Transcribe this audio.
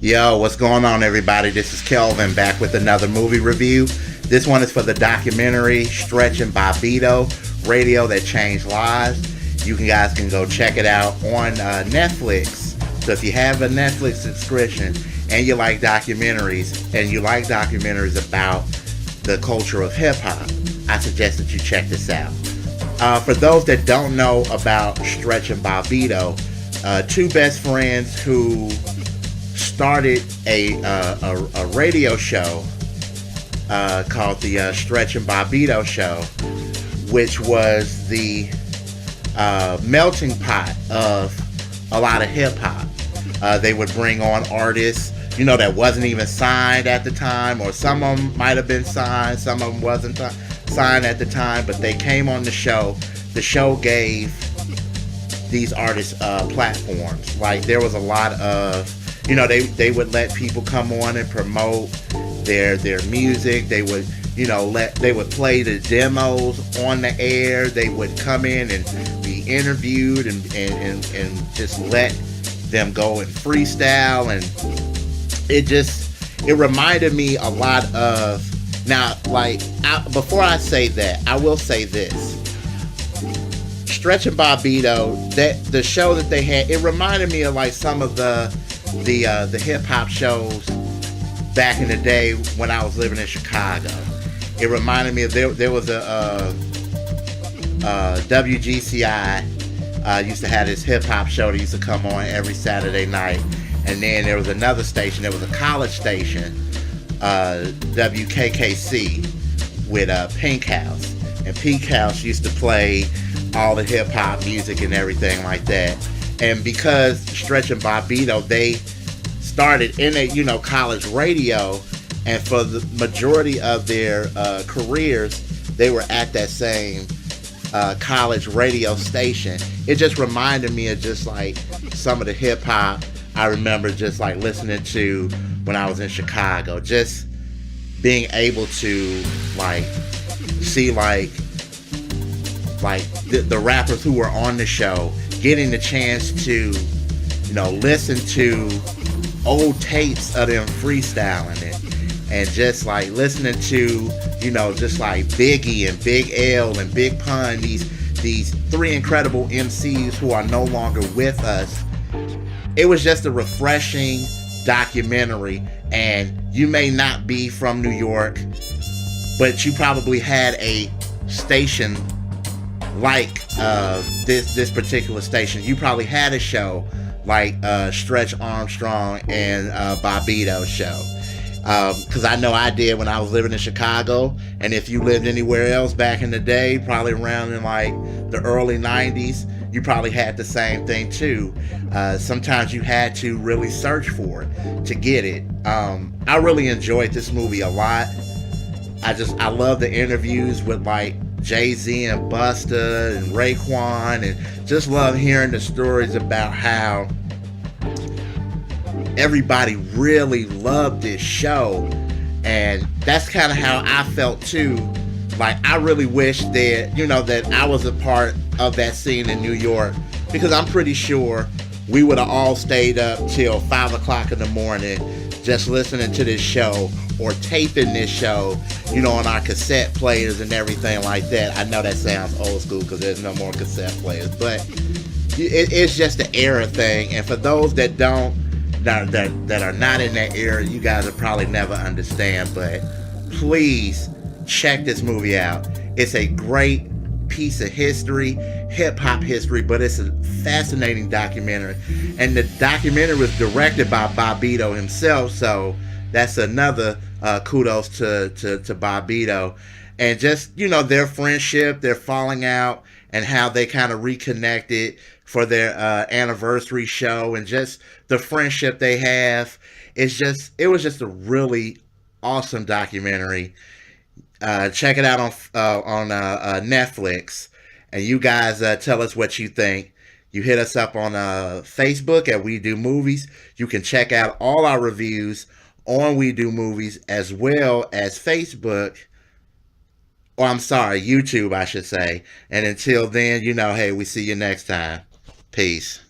Yo, what's going on, everybody? This is Kelvin back with another movie review. This one is for the documentary Stretch and Bobbito, Radio That Changed Lives. You guys can go check it out on Netflix. So if you have a Netflix subscription and you like documentaries about the culture of hip hop, I suggest that you check this out. For those that don't know about Stretch and Bobbito, two best friends who started a radio show called the Stretch and Bobbito Show, which was the melting pot of a lot of hip hop. They would bring on artists, that wasn't even signed at the time, or some of them might have been signed, some of them wasn't signed at the time, but they came on the show. The show gave these artists platforms. Like, there was a lot of, they would let people come on and promote their music. They would, they would play the demos on the air. They would come in and be interviewed and just let them go and freestyle. And it reminded me a lot of, now, before I say that, I will say this. Stretch and Bobbito, the show that they had, it reminded me of like some of the hip hop shows back in the day when I was living in Chicago. It reminded me of there was a WGCI used to have this hip hop show that used to come on every Saturday night, and then there was another station. There was a college station, WKKC, with Pink House, and Pink House used to play all the hip hop music and everything like that. And because Stretch and Bobbito, they started in a college radio, and for the majority of their careers, they were at that same college radio station. It just reminded me of just like some of the hip hop I remember just like listening to when I was in Chicago. Just being able to like see like the rappers who were on the show, getting the chance to, listen to old tapes of them freestyling it, and just like listening to, just like Biggie and Big L and Big Pun, these three incredible MCs who are no longer with us. It was just a refreshing documentary. And you may not be from New York, but you probably had a station like this particular station. You probably had a show like Stretch Armstrong and Bobbito show, because I know I did when I was living in Chicago. And if you lived anywhere else back in the day, probably around in like the early 90s, you probably had the same thing too. Sometimes you had to really search for it to get it. I really enjoyed this movie a lot. I love the interviews with like Jay-Z and Busta and Raekwon, and just love hearing the stories about how everybody really loved this show. And that's kind of how I felt too. Like, I really wish that, that I was a part of that scene in New York, because I'm pretty sure we would have all stayed up till 5 o'clock in the morning just listening to this show, or taping this show, on our cassette players and everything like that. I know that sounds old school because there's no more cassette players, but it's just an era thing. And for those that are not in that era, you guys will probably never understand. But please check this movie out. It's a great piece of history, hip hop history, but it's a fascinating documentary. And the documentary was directed by Bobbito himself, so that's another kudos to Bobbito. And just, their friendship, their falling out, and how they kind of reconnected for their anniversary show, and just the friendship they have. It was just a really awesome documentary. Check it out on Netflix, and you guys tell us what you think. You hit us up on Facebook at We Do Movies. You can check out all our reviews on We Do Movies, as well as Facebook, or I'm sorry, YouTube, I should say. And until then, hey, we see you next time. Peace.